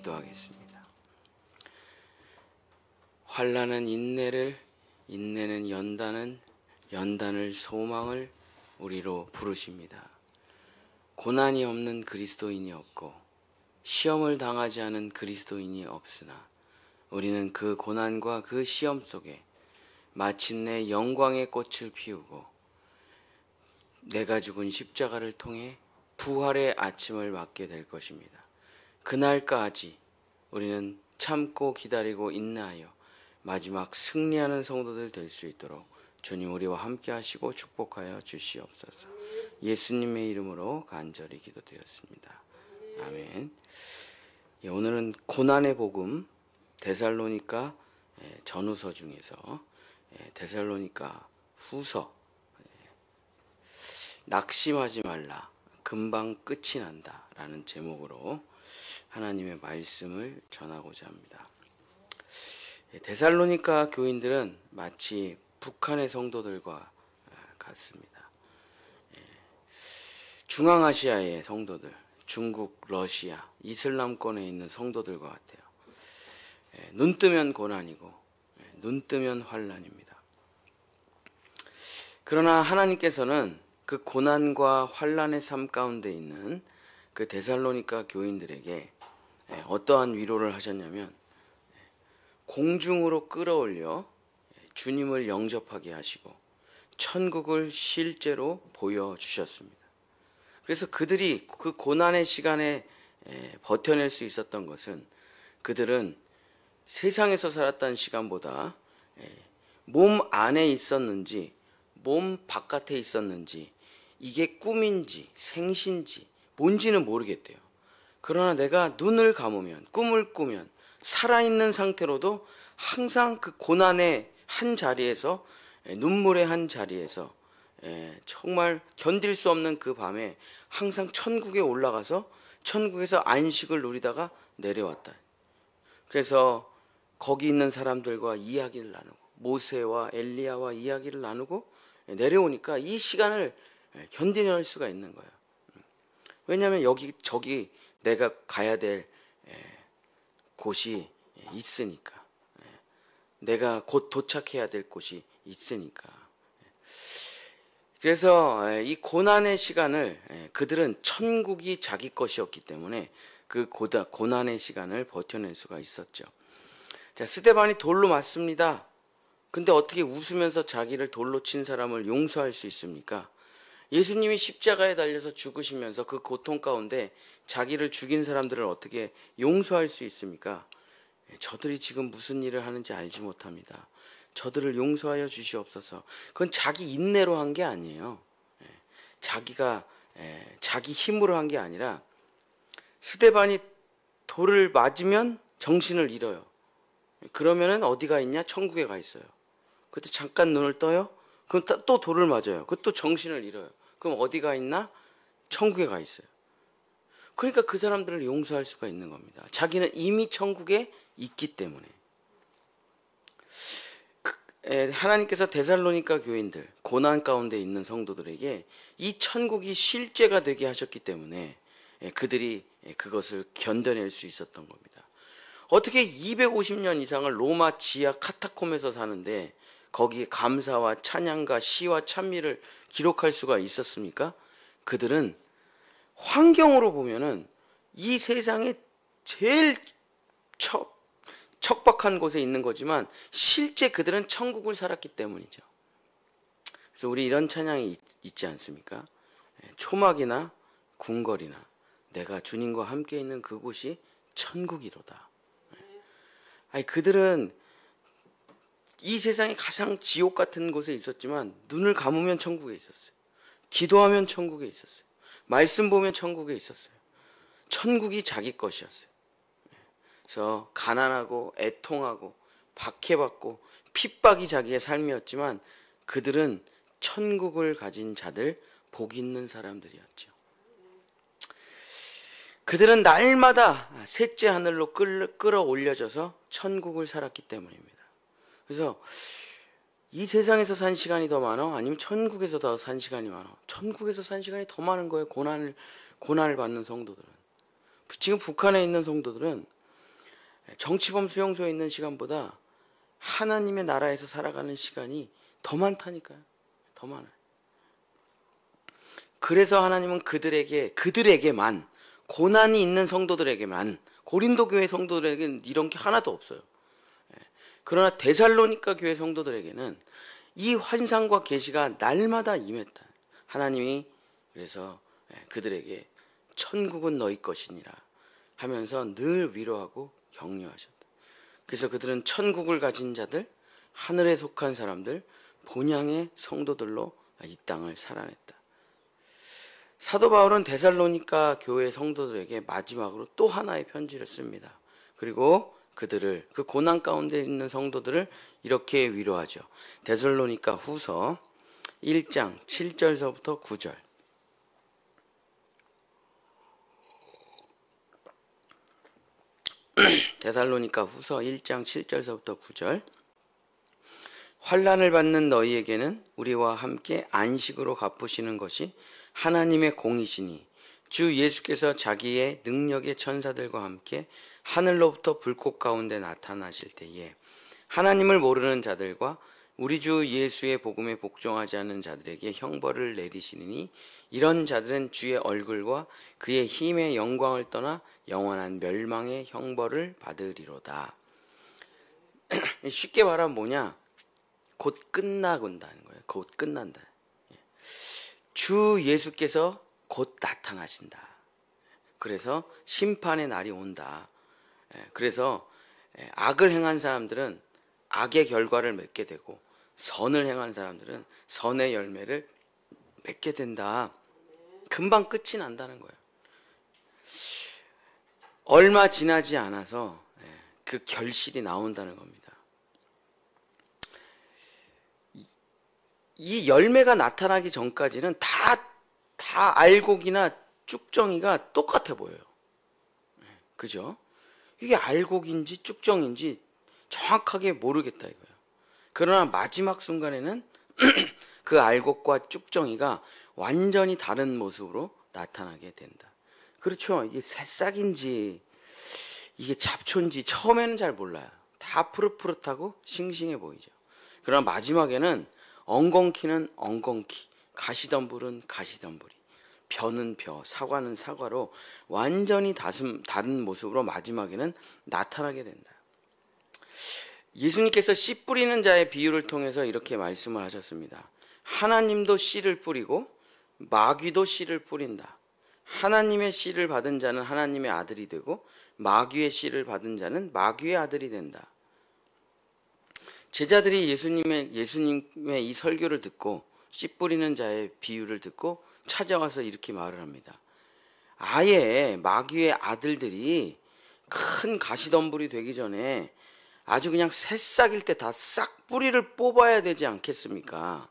기도하겠습니다. 환난은 인내를, 인내는 연단은, 연단을 소망을 우리로 부르십니다. 고난이 없는 그리스도인이 없고 시험을 당하지 않은 그리스도인이 없으나 우리는 그 고난과 그 시험 속에 마침내 영광의 꽃을 피우고 내가 죽은 십자가를 통해 부활의 아침을 맞게 될 것입니다. 그날까지 우리는 참고 기다리고 인내하여 마지막 승리하는 성도들 될 수 있도록 주님 우리와 함께 하시고 축복하여 주시옵소서. 예수님의 이름으로 간절히 기도드렸습니다. 아멘. 오늘은 고난의 복음 데살로니가 전후서 중에서 데살로니가 후서 낙심하지 말라 금방 끝이 난다 라는 제목으로 하나님의 말씀을 전하고자 합니다. 데살로니가 교인들은 마치 북한의 성도들과 같습니다. 중앙아시아의 성도들, 중국, 러시아, 이슬람권에 있는 성도들과 같아요. 눈 뜨면 고난이고 눈 뜨면 환난입니다. 그러나 하나님께서는 그 고난과 환난의 삶 가운데 있는 그 데살로니가 교인들에게 어떠한 위로를 하셨냐면 공중으로 끌어올려 주님을 영접하게 하시고 천국을 실제로 보여주셨습니다. 그래서 그들이 그 고난의 시간에 버텨낼 수 있었던 것은 그들은 세상에서 살았던 시간보다 몸 안에 있었는지 몸 바깥에 있었는지 이게 꿈인지 생신지 뭔지는 모르겠대요. 그러나 내가 눈을 감으면 꿈을 꾸면 살아있는 상태로도 항상 그 고난의 한 자리에서 눈물의 한 자리에서 정말 견딜 수 없는 그 밤에 항상 천국에 올라가서 천국에서 안식을 누리다가 내려왔다. 그래서 거기 있는 사람들과 이야기를 나누고 모세와 엘리야와 이야기를 나누고 내려오니까 이 시간을 견뎌낼 수가 있는 거예요. 왜냐하면 저기 내가 가야 될 곳이 있으니까. 내가 곧 도착해야 될 곳이 있으니까. 그래서 이 고난의 시간을 그들은 천국이 자기 것이었기 때문에 그 고난의 시간을 버텨낼 수가 있었죠. 자, 스데반이 돌로 맞습니다. 근데 어떻게 웃으면서 자기를 돌로 친 사람을 용서할 수 있습니까? 예수님이 십자가에 달려서 죽으시면서 그 고통 가운데 자기를 죽인 사람들을 어떻게 용서할 수 있습니까? 저들이 지금 무슨 일을 하는지 알지 못합니다. 저들을 용서하여 주시옵소서. 그건 자기 인내로 한 게 아니에요. 자기가 자기 힘으로 한 게 아니라 스데반이 돌을 맞으면 정신을 잃어요. 그러면은 어디가 있냐? 천국에 가 있어요. 그때 잠깐 눈을 떠요. 그럼 또 돌을 맞아요. 그럼 또 정신을 잃어요. 그럼 어디가 있나? 천국에 가 있어요. 그러니까 그 사람들을 용서할 수가 있는 겁니다. 자기는 이미 천국에 있기 때문에. 하나님께서 데살로니가 교인들, 고난 가운데 있는 성도들에게 이 천국이 실제가 되게 하셨기 때문에 그들이 그것을 견뎌낼 수 있었던 겁니다. 어떻게 250년 이상을 로마 지하 카타콤에서 사는데 거기에 감사와 찬양과 시와 찬미를 기록할 수가 있었습니까? 그들은 환경으로 보면은 이 세상에 제일 척박한 곳에 있는 거지만 실제 그들은 천국을 살았기 때문이죠. 그래서 우리 이런 찬양이 있지 않습니까? 초막이나 궁궐이나 내가 주님과 함께 있는 그곳이 천국이로다. 아니, 그들은 이 세상에 가장 지옥 같은 곳에 있었지만 눈을 감으면 천국에 있었어요. 기도하면 천국에 있었어요. 말씀 보면 천국에 있었어요. 천국이 자기 것이었어요. 그래서 가난하고 애통하고 박해받고 핍박이 자기의 삶이었지만 그들은 천국을 가진 자들, 복 있는 사람들이었죠. 그들은 날마다 셋째 하늘로 끌어올려져서 천국을 살았기 때문입니다. 그래서 이 세상에서 산 시간이 더 많아? 아니면 천국에서 더 산 시간이 많아? 천국에서 산 시간이 더 많은 거예요. 고난을 받는 성도들은. 지금 북한에 있는 성도들은 정치범 수용소에 있는 시간보다 하나님의 나라에서 살아가는 시간이 더 많다니까요. 더 많아요. 그래서 하나님은 그들에게만, 고난이 있는 성도들에게만, 고린도 교회 성도들에게는 이런 게 하나도 없어요. 그러나 데살로니가 교회 성도들에게는 이 환상과 계시가 날마다 임했다. 하나님이 그래서 그들에게 천국은 너희 것이니라 하면서 늘 위로하고 격려하셨다. 그래서 그들은 천국을 가진 자들, 하늘에 속한 사람들, 본향의 성도들로 이 땅을 살아냈다. 사도 바울은 데살로니가 교회 성도들에게 마지막으로 또 하나의 편지를 씁니다. 그리고 그들을, 그 고난 가운데 있는 성도들을 이렇게 위로하죠. 데살로니가 후서 1장 7절서부터 9절. 데살로니가 후서 1장 7절서부터 9절. 환난을 받는 너희에게는 우리와 함께 안식으로 갚으시는 것이 하나님의 공이시니 주 예수께서 자기의 능력의 천사들과 함께 하늘로부터 불꽃 가운데 나타나실 때에 하나님을 모르는 자들과 우리 주 예수의 복음에 복종하지 않는 자들에게 형벌을 내리시니 이런 자들은 주의 얼굴과 그의 힘의 영광을 떠나 영원한 멸망의 형벌을 받으리로다. 쉽게 말하면 뭐냐? 곧 끝나간다는 거예요. 곧 끝난다. 주 예수께서 곧 나타나신다. 그래서 심판의 날이 온다. 그래서 악을 행한 사람들은 악의 결과를 맺게 되고 선을 행한 사람들은 선의 열매를 맺게 된다. 금방 끝이 난다는 거예요. 얼마 지나지 않아서 그 결실이 나온다는 겁니다. 이 열매가 나타나기 전까지는 다 알곡이나 쭉정이가 똑같아 보여요. 그죠? 이게 알곡인지 쭉정인지 정확하게 모르겠다 이거예요. 그러나 마지막 순간에는 그 알곡과 쭉정이가 완전히 다른 모습으로 나타나게 된다. 그렇죠. 이게 새싹인지 이게 잡초인지 처음에는 잘 몰라요. 다 푸릇푸릇하고 싱싱해 보이죠. 그러나 마지막에는 엉겅퀴는 엉겅퀴, 가시덤불은 가시덤불이, 벼는 벼, 사과는 사과로 완전히 다른 모습으로 마지막에는 나타나게 된다. 예수님께서 씨 뿌리는 자의 비유를 통해서 이렇게 말씀을 하셨습니다. 하나님도 씨를 뿌리고 마귀도 씨를 뿌린다. 하나님의 씨를 받은 자는 하나님의 아들이 되고 마귀의 씨를 받은 자는 마귀의 아들이 된다. 제자들이 예수님의 이 설교를 듣고 씨 뿌리는 자의 비유를 듣고 찾아와서 이렇게 말을 합니다. 아예 마귀의 아들들이 큰 가시덤불이 되기 전에 아주 그냥 새싹일 때 다 싹 뿌리를 뽑아야 되지 않겠습니까?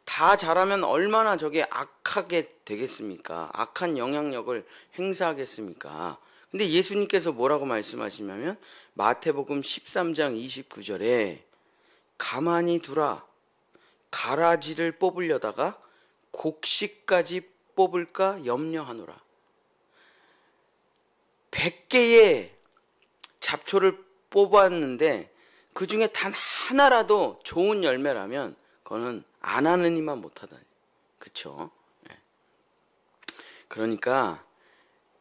다 자라면 얼마나 저게 악하게 되겠습니까? 악한 영향력을 행사하겠습니까? 근데 예수님께서 뭐라고 말씀하시냐면 마태복음 13장 29절에 가만히 두라. 가라지를 뽑으려다가 곡식까지 뽑을까 염려하노라. 100개의 잡초를 뽑았는데 그 중에 단 하나라도 좋은 열매라면 그거는 안 하는 이만 못하다. 그쵸? 그러니까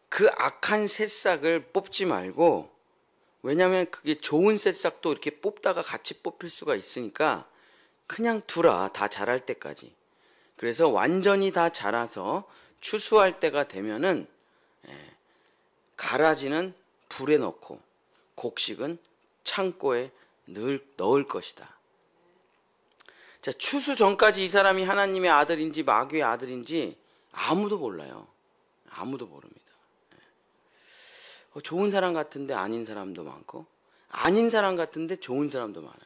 그 악한 새싹을 뽑지 말고, 왜냐하면 그게 좋은 새싹도 이렇게 뽑다가 같이 뽑힐 수가 있으니까 그냥 두라. 다 자랄 때까지. 그래서 완전히 다 자라서 추수할 때가 되면은 가라지는 불에 넣고 곡식은 창고에 넣을 것이다. 자, 추수 전까지 이 사람이 하나님의 아들인지 마귀의 아들인지 아무도 몰라요. 아무도 모릅니다. 좋은 사람 같은데 아닌 사람도 많고, 아닌 사람 같은데 좋은 사람도 많아요.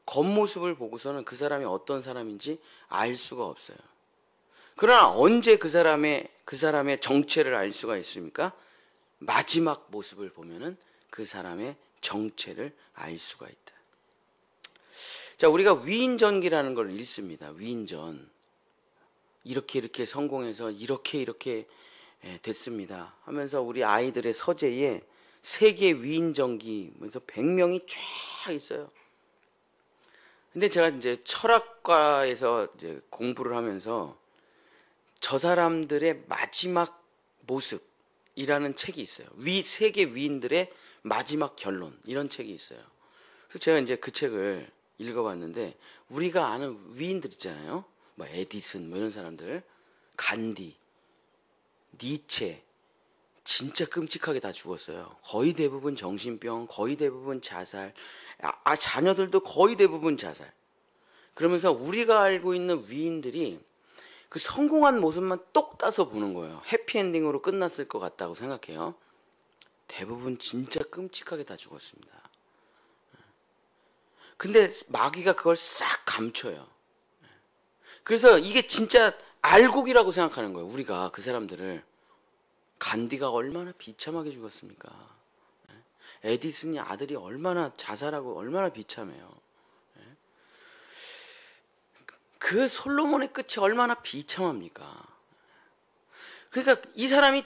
겉모습을 보고서는 그 사람이 어떤 사람인지 알 수가 없어요. 그러나 언제 그 사람의 정체를 알 수가 있습니까? 마지막 모습을 보면은 그 사람의 정체를 알 수가 있다. 자, 우리가 위인전기라는 걸 읽습니다. 위인전. 이렇게 성공해서 이렇게 됐습니다 하면서 우리 아이들의 서재에 세계 위인전기 그래서 100명이 쫙 있어요. 근데 제가 이제 철학과에서 이제 공부를 하면서 저 사람들의 마지막 모습이라는 책이 있어요. 세계 위인들의 마지막 결론 이런 책이 있어요. 그래서 제가 이제 그 책을 읽어봤는데 우리가 아는 위인들 있잖아요. 뭐 에디슨 뭐 이런 사람들, 간디, 니체 진짜 끔찍하게 다 죽었어요. 거의 대부분 정신병, 거의 대부분 자살, 자녀들도 거의 대부분 자살. 그러면서 우리가 알고 있는 위인들이 그 성공한 모습만 똑 따서 보는 거예요. 해피엔딩으로 끝났을 것 같다고 생각해요. 대부분 진짜 끔찍하게 다 죽었습니다. 근데 마귀가 그걸 싹 감춰요. 그래서 이게 진짜 알곡이라고 생각하는 거예요. 우리가 그 사람들을. 간디가 얼마나 비참하게 죽었습니까? 에디슨이 아들이 얼마나 자살하고 얼마나 비참해요. 그 솔로몬의 끝이 얼마나 비참합니까? 그러니까 이 사람이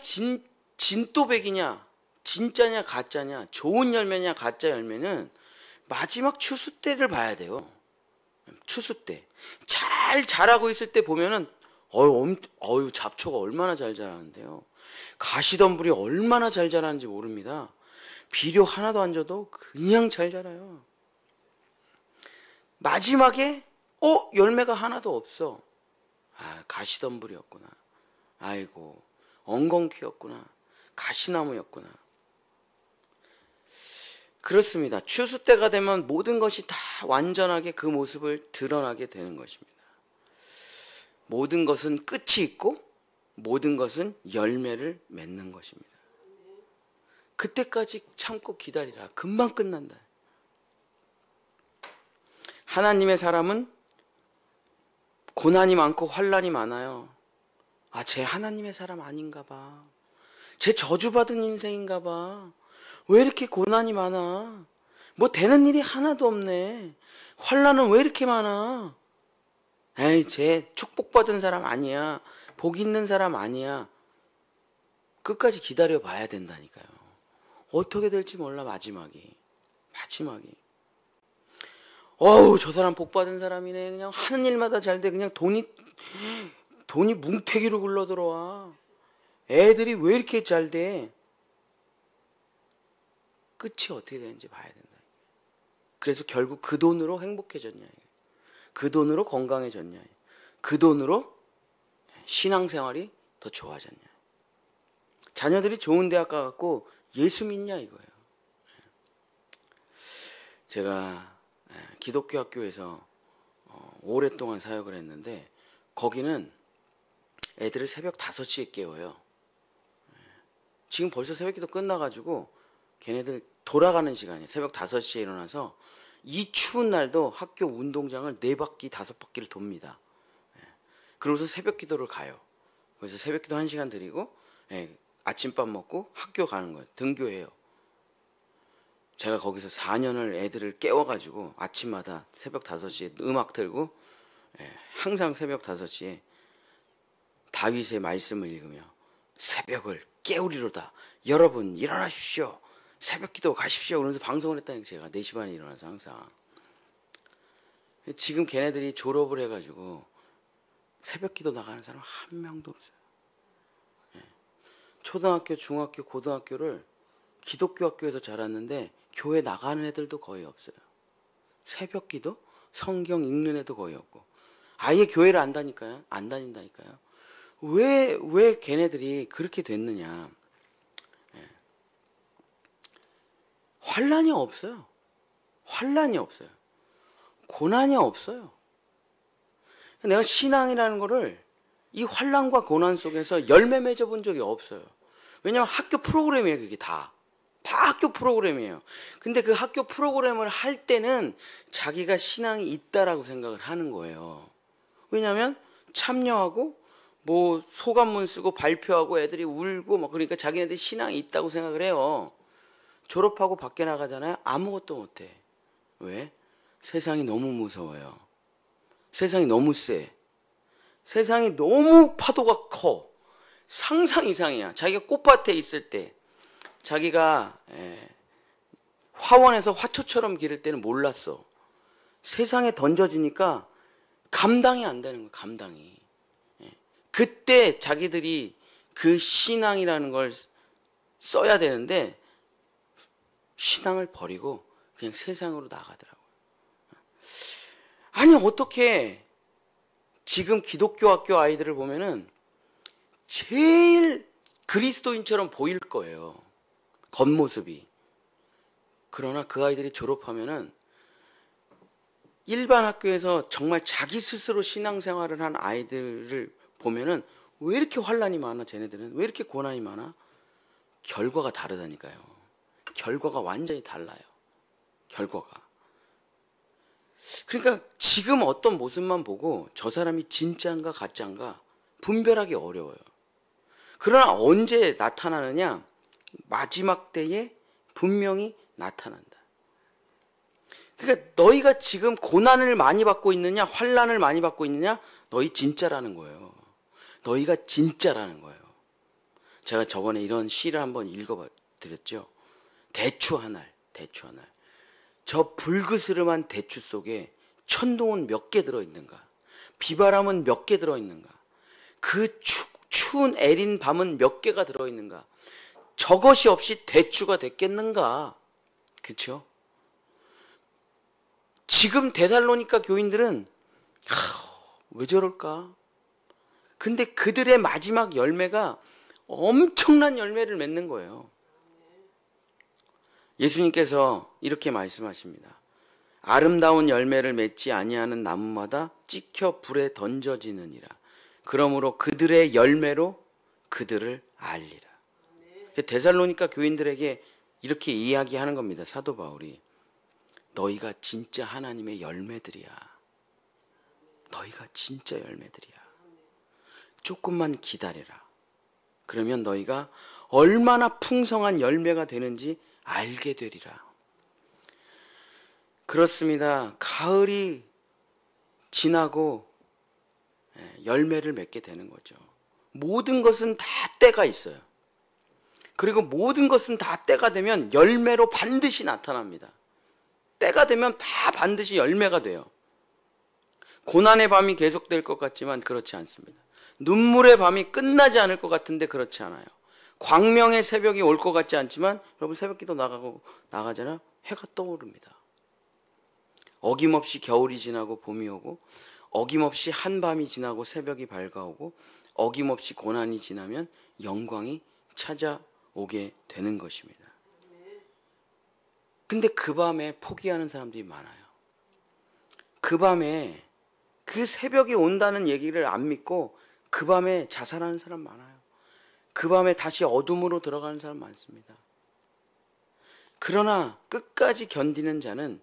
진또백이냐 진짜냐 가짜냐 좋은 열매냐 가짜 열매는 마지막 추수 때를 봐야 돼요. 추수 때 잘 자라고 있을 때 보면은 잡초가 얼마나 잘 자라는데요. 가시덤불이 얼마나 잘 자라는지 모릅니다. 비료 하나도 안 줘도 그냥 잘 자라요. 마지막에 열매가 하나도 없어. 가시덤불이었구나. 아이고 엉겅퀴였구나. 가시나무였구나. 그렇습니다. 추수 때가 되면 모든 것이 다 완전하게 그 모습을 드러나게 되는 것입니다. 모든 것은 끝이 있고 모든 것은 열매를 맺는 것입니다. 그때까지 참고 기다리라. 금방 끝난다. 하나님의 사람은 고난이 많고 환난이 많아요. 쟤 하나님의 사람 아닌가 봐. 쟤 저주받은 인생인가 봐. 왜 이렇게 고난이 많아? 뭐 되는 일이 하나도 없네. 환난은 왜 이렇게 많아? 쟤 축복받은 사람 아니야. 복 있는 사람 아니야. 끝까지 기다려 봐야 된다니까요. 어떻게 될지 몰라. 마지막이. 저 사람 복 받은 사람이네. 그냥 하는 일마다 잘 돼. 그냥 돈이 뭉태기로 굴러 들어와. 애들이 왜 이렇게 잘 돼? 끝이 어떻게 되는지 봐야 된다. 그래서 결국 그 돈으로 행복해졌냐, 그 돈으로 건강해졌냐, 그 돈으로 신앙생활이 더 좋아졌냐, 자녀들이 좋은 대학 가갖고 예수 믿냐 이거예요. 제가 기독교 학교에서 오랫동안 사역을 했는데 거기는 애들을 새벽 5시에 깨워요. 지금 벌써 새벽기도 끝나가지고 걔네들 돌아가는 시간이에요. 새벽 5시에 일어나서 이 추운 날도 학교 운동장을 4바퀴 5바퀴를 돕니다. 그러고서 새벽 기도를 가요. 그래서 새벽 기도 1시간 드리고 아침밥 먹고 학교 가는 거예요. 등교해요. 제가 거기서 4년을 애들을 깨워가지고 아침마다 새벽 5시에 음악 틀고 항상 새벽 5시에 다윗의 말씀을 읽으며 새벽을 깨우리로다. 여러분 일어나십시오. 새벽 기도 가십시오. 그러면서 방송을 했다니까 제가 4시 반에 일어나서 항상. 지금 걔네들이 졸업을 해가지고 새벽 기도 나가는 사람 한 명도 없어요. 초등학교, 중학교, 고등학교를 기독교 학교에서 자랐는데 교회 나가는 애들도 거의 없어요. 새벽 기도, 성경 읽는 애도 거의 없고 아예 교회를 안 다닌다니까요. 왜 걔네들이 그렇게 됐느냐. 환난이 없어요. 고난이 없어요. 내가 신앙이라는 거를 이 환난과 고난 속에서 열매 맺어본 적이 없어요. 왜냐하면 학교 프로그램이에요. 그게 다 학교 프로그램이에요. 근데 그 학교 프로그램을 할 때는 자기가 신앙이 있다라고 생각을 하는 거예요. 왜냐하면 참여하고 뭐 소감문 쓰고 발표하고 애들이 울고 막 그러니까 자기네들이 신앙이 있다고 생각을 해요. 졸업하고 밖에 나가잖아요. 아무것도 못해. 왜? 세상이 너무 무서워요. 세상이 너무 세. 세상이 너무 파도가 커. 상상 이상이야. 자기가 꽃밭에 있을 때 자기가 화원에서 화초처럼 기를 때는 몰랐어. 세상에 던져지니까 감당이 안 되는 거야. 감당이. 그때 자기들이 그 신앙이라는 걸 써야 되는데 신앙을 버리고 그냥 세상으로 나가더라고요. 아니 어떻게 지금 기독교 학교 아이들을 보면은 제일 그리스도인처럼 보일 거예요. 겉모습이. 그러나 그 아이들이 졸업하면은 일반 학교에서 정말 자기 스스로 신앙생활을 한 아이들을 보면은 왜 이렇게 환란이 많아 쟤네들은? 왜 이렇게 고난이 많아? 결과가 다르다니까요. 결과가 완전히 달라요. 결과가. 그러니까 지금 어떤 모습만 보고 저 사람이 진짜인가 가짜인가 분별하기 어려워요. 그러나 언제 나타나느냐? 마지막 때에 분명히 나타난다. 그러니까 너희가 지금 고난을 많이 받고 있느냐 환난을 많이 받고 있느냐 너희 진짜라는 거예요. 너희가 진짜라는 거예요. 제가 저번에 이런 시를 한번 읽어드렸죠. 대추 한 알, 대추 한 알. 저 불그스름한 대추 속에 천둥은 몇 개 들어있는가? 비바람은 몇 개 들어있는가? 그 추운 애린 밤은 몇 개가 들어있는가? 저것이 없이 대추가 됐겠는가? 그렇죠? 지금 데살로니가 교인들은 왜 저럴까? 근데 그들의 마지막 열매가 엄청난 열매를 맺는 거예요. 예수님께서 이렇게 말씀하십니다. 아름다운 열매를 맺지 아니하는 나무마다 찍혀 불에 던져지느니라. 그러므로 그들의 열매로 그들을 알리라. 데살로니가 교인들에게 이렇게 이야기하는 겁니다. 사도 바울이. 너희가 진짜 하나님의 열매들이야. 너희가 진짜 열매들이야. 조금만 기다려라. 그러면 너희가 얼마나 풍성한 열매가 되는지 알게 되리라. 그렇습니다. 가을이 지나고 열매를 맺게 되는 거죠. 모든 것은 다 때가 있어요. 그리고 모든 것은 다 때가 되면 열매로 반드시 나타납니다. 때가 되면 다 반드시 열매가 돼요. 고난의 밤이 계속될 것 같지만 그렇지 않습니다. 눈물의 밤이 끝나지 않을 것 같은데 그렇지 않아요. 광명의 새벽이 올 것 같지 않지만 여러분 새벽기도 나가잖아요. 해가 떠오릅니다. 어김없이 겨울이 지나고 봄이 오고 어김없이 한밤이 지나고 새벽이 밝아오고 어김없이 고난이 지나면 영광이 찾아오게 되는 것입니다. 근데 그 밤에 포기하는 사람들이 많아요. 그 밤에 그 새벽이 온다는 얘기를 안 믿고 그 밤에 자살하는 사람 많아요. 그 밤에 다시 어둠으로 들어가는 사람 많습니다. 그러나 끝까지 견디는 자는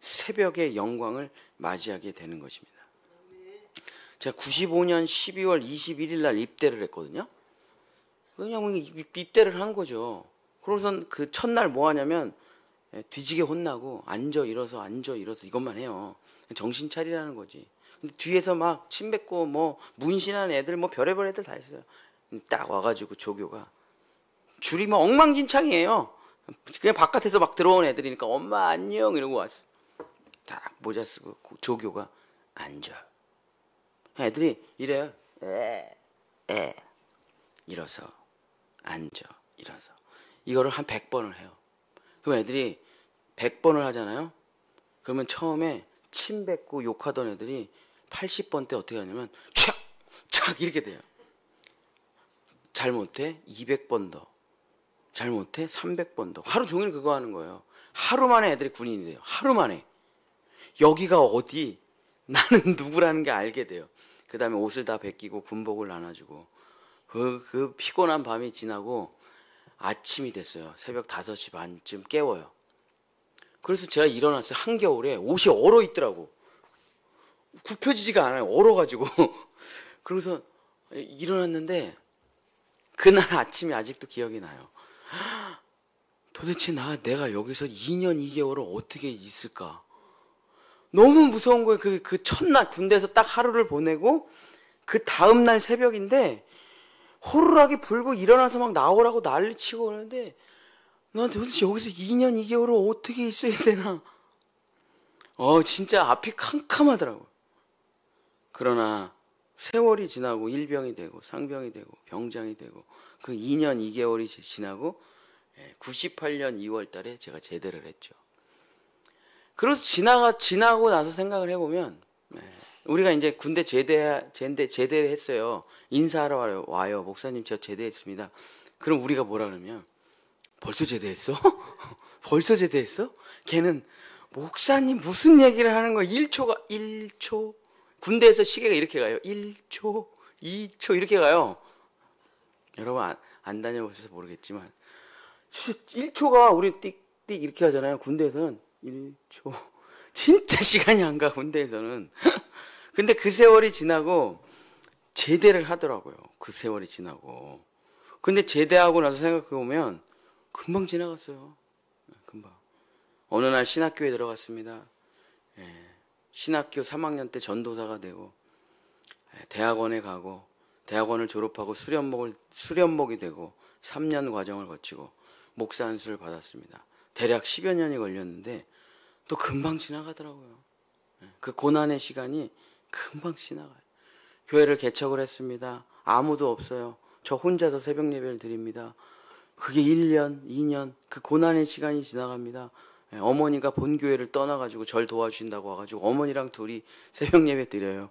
새벽의 영광을 맞이하게 되는 것입니다. 제가 95년 12월 21일 날 입대를 했거든요. 그냥 입대를 한 거죠. 그러고선 그 첫날 뭐 하냐면 뒤지게 혼나고 앉아 일어서 이것만 해요. 정신 차리라는 거지. 근데 뒤에서 막 침 뱉고 뭐 문신한 애들 뭐 별의별 애들 다 있어요. 딱 와가지고 조교가 줄이 뭐 엉망진창이에요. 그냥 바깥에서 막 들어온 애들이니까 엄마 안녕 이러고 왔어. 딱 모자 쓰고 조교가 앉아. 애들이 이래요. 일어서 앉아 일어서. 이거를 한 100번을 해요. 그럼 애들이 100번을 하잖아요. 그러면 처음에 침 뱉고 욕하던 애들이 80번 때 어떻게 하냐면 촥 이렇게 돼요. 잘못해 200번 더. 잘못해 300번 더. 하루 종일 그거 하는 거예요. 하루 만에 애들이 군인이 돼요. 하루 만에. 여기가 어디 나는 누구라는 게 알게 돼요. 그 다음에 옷을 다 벗기고 군복을 나눠주고 그 피곤한 밤이 지나고 아침이 됐어요. 새벽 5시 반쯤 깨워요. 그래서 제가 일어났어요. 한겨울에 옷이 얼어 있더라고. 굽혀지지가 않아요. 얼어가지고. 그래서 일어났는데 그날 아침이 아직도 기억이 나요. 도대체 내가 여기서 2년 2개월을 어떻게 있을까? 너무 무서운 거예요. 그 첫날 군대에서 딱 하루를 보내고 그 다음날 새벽인데 호루라기 불고 일어나서 막 나오라고 난리 치고 그러는데 난 도대체 여기서 2년 2개월을 어떻게 있어야 되나? 진짜 앞이 캄캄하더라고요. 그러나 세월이 지나고 일병이 되고 상병이 되고 병장이 되고 그 2년 2개월이 지나고 98년 2월 달에 제가 제대를 했죠. 그래서 지나고 나서 생각을 해보면 우리가 이제 군대 제대를 했어요. 인사하러 와요. 목사님 저 제대했습니다. 그럼 우리가 뭐라 그러면 벌써 제대했어? 벌써 제대했어? 걔는 목사님 무슨 얘기를 하는 거야? 1초 군대에서 시계가 이렇게 가요. 1초 2초 이렇게 가요. 여러분 안 다녀보셔서 모르겠지만 진짜 1초가 우리 띡띡 이렇게 하잖아요. 군대에서는 1초 진짜 시간이 안 가. 군대에서는. 근데 그 세월이 지나고 제대를 하더라고요. 그 세월이 지나고. 근데 제대하고 나서 생각해보면 금방 지나갔어요. 금방. 어느 날 신학교에 들어갔습니다. 신학교 3학년 때 전도사가 되고 대학원에 가고 대학원을 졸업하고 수련목이 되고 3년 과정을 거치고 목사 안수를 받았습니다. 대략 10여 년이 걸렸는데 또 금방 지나가더라고요. 그 고난의 시간이 금방 지나가요. 교회를 개척을 했습니다. 아무도 없어요. 저 혼자서 새벽 예배를 드립니다. 그게 1년, 2년 그 고난의 시간이 지나갑니다. 어머니가 본교회를 떠나가지고 절 도와주신다고 와가지고 어머니랑 둘이 새벽 예배 드려요.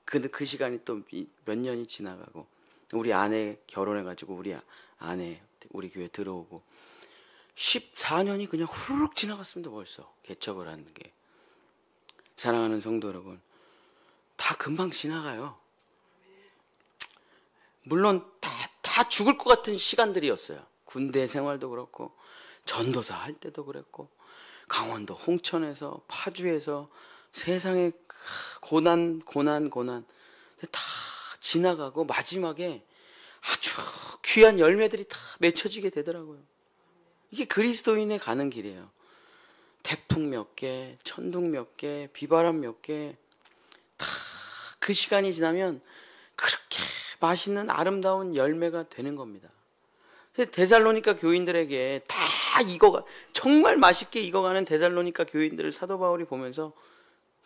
근데 그 시간이 또 몇 년이 지나가고 우리 아내 결혼해가지고 우리 아내 우리 교회 들어오고 14년이 그냥 후루룩 지나갔습니다. 벌써 개척을 하는 게. 사랑하는 성도 여러분, 다 금방 지나가요. 물론 다 죽을 것 같은 시간들이었어요. 군대 생활도 그렇고 전도사 할 때도 그랬고 강원도 홍천에서 파주에서 세상에 고난 다 지나가고 마지막에 아주 귀한 열매들이 다 맺혀지게 되더라고요. 이게 그리스도인의 가는 길이에요. 태풍 몇 개, 천둥 몇 개, 비바람 몇 개, 다 그 시간이 지나면 그렇게 맛있는 아름다운 열매가 되는 겁니다. 데살로니가 교인들에게 다 정말 맛있게 익어가는 데살로니가 교인들을 사도 바울이 보면서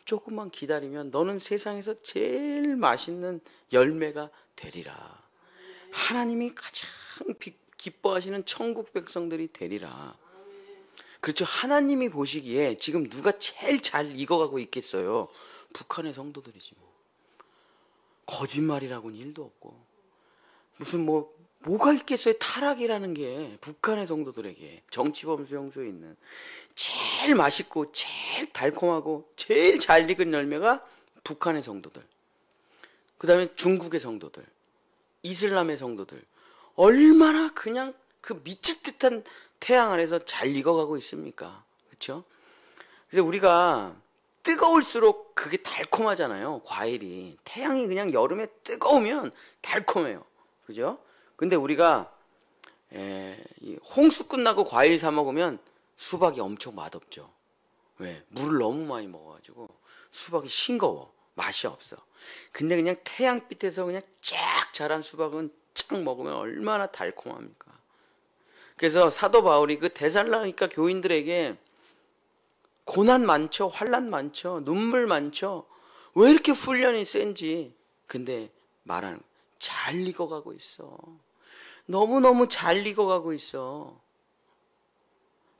조금만 기다리면 너는 세상에서 제일 맛있는 열매가 되리라. 하나님이 가장 기뻐하시는 천국 백성들이 되리라. 그렇죠. 하나님이 보시기에 지금 누가 제일 잘 익어가고 있겠어요? 북한의 성도들이지 뭐. 거짓말이라고는 일도 없고 무슨 뭐가 있겠어요? 타락이라는 게 북한의 성도들에게 정치범 수용소에 있는 제일 맛있고 제일 달콤하고 제일 잘 익은 열매가 북한의 성도들, 그 다음에 중국의 성도들, 이슬람의 성도들, 얼마나 그냥 그 미칠 듯한 태양 아래서 잘 익어가고 있습니까? 그렇죠? 그래서 우리가 뜨거울수록 그게 달콤하잖아요. 과일이. 태양이 그냥 여름에 뜨거우면 달콤해요. 그죠? 근데 우리가 홍수 끝나고 과일 사 먹으면 수박이 엄청 맛없죠. 왜? 물을 너무 많이 먹어가지고 수박이 싱거워. 맛이 없어. 근데 그냥 태양빛에서 그냥 쫙 자란 수박은 쫙 먹으면 얼마나 달콤합니까? 그래서 사도 바울이 그 데살로니가 교인들에게 고난 많죠, 환난 많죠, 눈물 많죠. 왜 이렇게 훈련이 센지. 근데 말하는 잘 익어가고 있어. 너무너무 잘 익어가고 있어.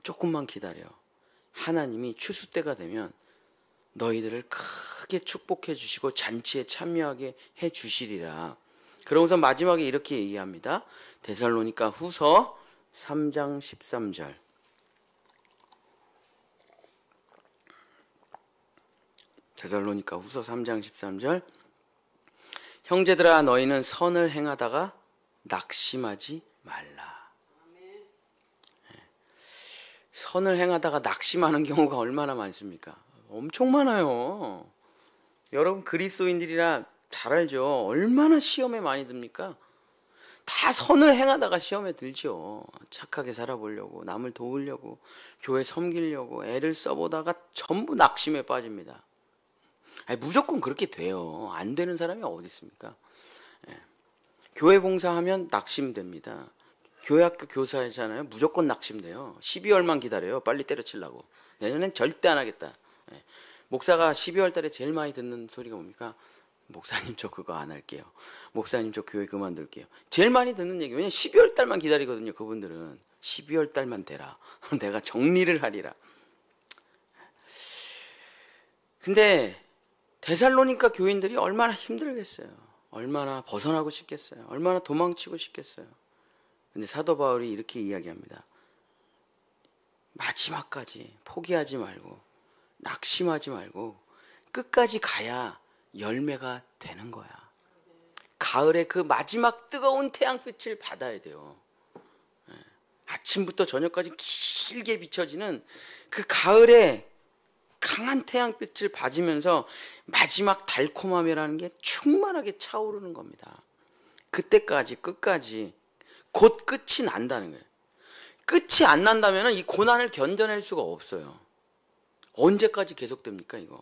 조금만 기다려. 하나님이 추수 때가 되면 너희들을 크게 축복해 주시고 잔치에 참여하게 해 주시리라. 그러고서 마지막에 이렇게 얘기합니다. 데살로니가 후서 3장 13절. 데살로니가 후서 3장 13절. 형제들아 너희는 선을 행하다가 낙심하지 말라. 선을 행하다가 낙심하는 경우가 얼마나 많습니까? 엄청 많아요. 여러분 그리스도인들이라 잘 알죠. 얼마나 시험에 많이 듭니까? 다 선을 행하다가 시험에 들죠. 착하게 살아보려고, 남을 도우려고, 교회 섬기려고 애를 써보다가 전부 낙심에 빠집니다. 무조건 그렇게 돼요. 안 되는 사람이 어디 있습니까? 교회 봉사하면 낙심됩니다. 교회 학교 교사잖아요. 무조건 낙심돼요. 12월만 기다려요. 빨리 때려치려고. 내년엔 절대 안 하겠다. 예. 목사가 12월 달에 제일 많이 듣는 소리가 뭡니까? 목사님 저 그거 안 할게요. 목사님 저 교회 그만둘게요. 제일 많이 듣는 얘기. 왜냐면 12월 달만 기다리거든요. 그분들은. 12월 달만 되라. 내가 정리를 하리라. 근데 데살로니가 교인들이 얼마나 힘들겠어요. 얼마나 벗어나고 싶겠어요. 얼마나 도망치고 싶겠어요. 근데 사도 바울이 이렇게 이야기합니다. 마지막까지 포기하지 말고 낙심하지 말고 끝까지 가야 열매가 되는 거야. 가을에 그 마지막 뜨거운 태양빛을 받아야 돼요. 아침부터 저녁까지 길게 비춰지는 그 가을에 강한 태양빛을 받으면서 마지막 달콤함이라는 게 충만하게 차오르는 겁니다. 그때까지 끝까지 곧 끝이 난다는 거예요. 끝이 안 난다면 이 고난을 견뎌낼 수가 없어요. 언제까지 계속됩니까 이거?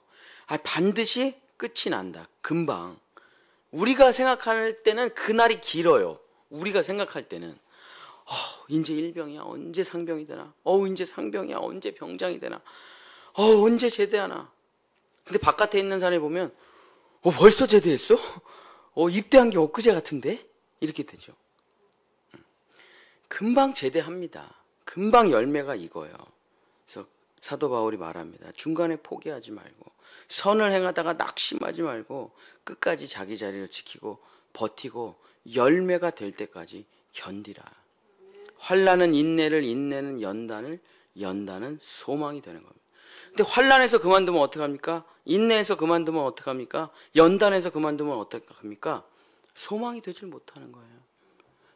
반드시 끝이 난다. 금방. 우리가 생각할 때는 그날이 길어요. 우리가 생각할 때는 이제 일병이야. 언제 상병이 되나? 이제 상병이야. 언제 병장이 되나? 언제 제대하나? 근데 바깥에 있는 사람이 보면 벌써 제대했어? 입대한 게 엊그제 같은데? 이렇게 되죠. 금방 제대합니다. 금방 열매가 익어요. 그래서 사도 바울이 말합니다. 중간에 포기하지 말고 선을 행하다가 낙심하지 말고 끝까지 자기 자리를 지키고 버티고 열매가 될 때까지 견디라. 환난은 인내를, 인내는 연단을, 연단은 소망이 되는 겁니다. 근데 환난에서 그만두면 어떡합니까? 인내에서 그만두면 어떡합니까? 연단에서 그만두면 어떡합니까? 소망이 되질 못하는 거예요.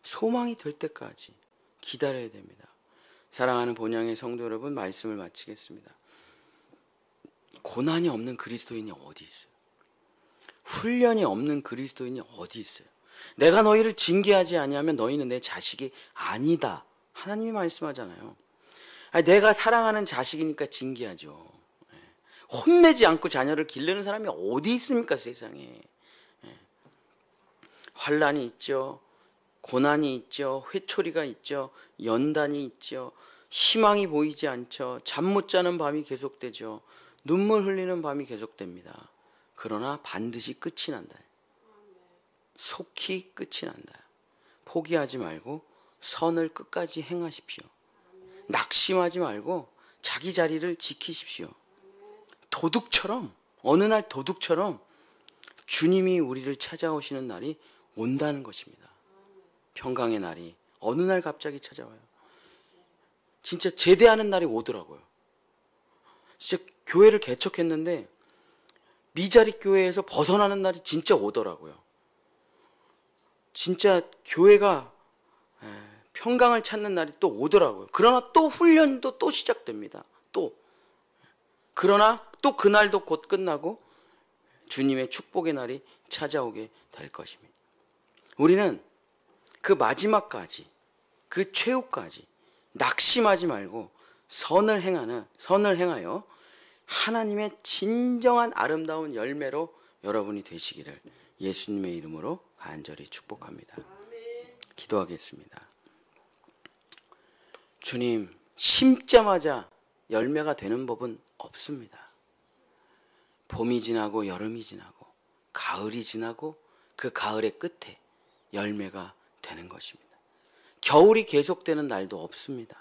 소망이 될 때까지 기다려야 됩니다. 사랑하는 본향의 성도 여러분, 말씀을 마치겠습니다. 고난이 없는 그리스도인이 어디 있어요? 훈련이 없는 그리스도인이 어디 있어요? 내가 너희를 징계하지 아니하면 너희는 내 자식이 아니다. 하나님이 말씀하잖아요. 내가 사랑하는 자식이니까 징계하죠. 혼내지 않고 자녀를 기르는 사람이 어디 있습니까, 세상에. 환난이 있죠. 고난이 있죠. 회초리가 있죠. 연단이 있죠. 희망이 보이지 않죠. 잠 못 자는 밤이 계속되죠. 눈물 흘리는 밤이 계속됩니다. 그러나 반드시 끝이 난다. 속히 끝이 난다. 포기하지 말고 선을 끝까지 행하십시오. 낙심하지 말고 자기 자리를 지키십시오. 도둑처럼, 어느 날 도둑처럼 주님이 우리를 찾아오시는 날이 온다는 것입니다. 평강의 날이 어느 날 갑자기 찾아와요. 진짜 제대하는 날이 오더라고요. 진짜 교회를 개척했는데 미자리 교회에서 벗어나는 날이 진짜 오더라고요. 진짜 교회가 평강을 찾는 날이 또 오더라고요. 그러나 또 훈련도 또 시작됩니다. 그러나 또 그날도 곧 끝나고 주님의 축복의 날이 찾아오게 될 것입니다. 우리는 그 마지막까지, 그 최후까지 낙심하지 말고 선을 행하여 하나님의 진정한 아름다운 열매로 여러분이 되시기를 예수님의 이름으로 간절히 축복합니다. 기도하겠습니다. 주님, 심자마자 열매가 되는 법은 없습니다. 봄이 지나고 여름이 지나고 가을이 지나고 그 가을의 끝에 열매가 되는 것입니다. 겨울이 계속되는 날도 없습니다.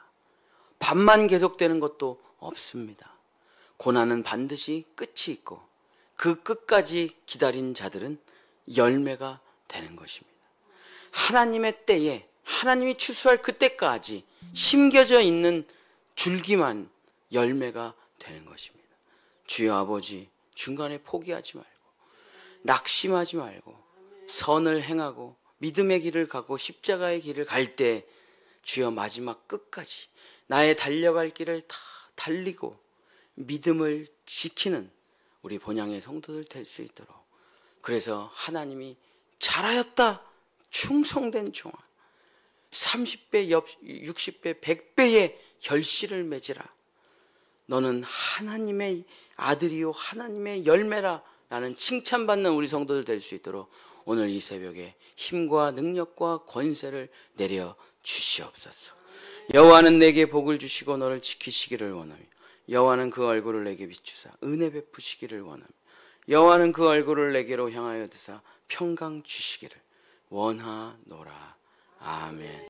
밤만 계속되는 것도 없습니다. 고난은 반드시 끝이 있고 그 끝까지 기다린 자들은 열매가 되는 것입니다. 하나님의 때에 하나님이 추수할 그때까지 심겨져 있는 줄기만 열매가 되는 것입니다. 주여 아버지, 중간에 포기하지 말고 낙심하지 말고 선을 행하고 믿음의 길을 가고 십자가의 길을 갈 때 주여 마지막 끝까지 나의 달려갈 길을 다 달리고 믿음을 지키는 우리 본향의 성도들 될 수 있도록, 그래서 하나님이 잘하였다 충성된 종아 30배, 60배, 100배의 결실을 맺으라. 너는 하나님의 아들이요 하나님의 열매라 라는 칭찬받는 우리 성도들 될 수 있도록 오늘 이 새벽에 힘과 능력과 권세를 내려 주시옵소서. 여호와는 내게 복을 주시고 너를 지키시기를 원하며 여호와는 그 얼굴을 내게 비추사 은혜 베푸시기를 원하며 여호와는 그 얼굴을 내게로 향하여 드사 평강 주시기를 원하노라. 아멘.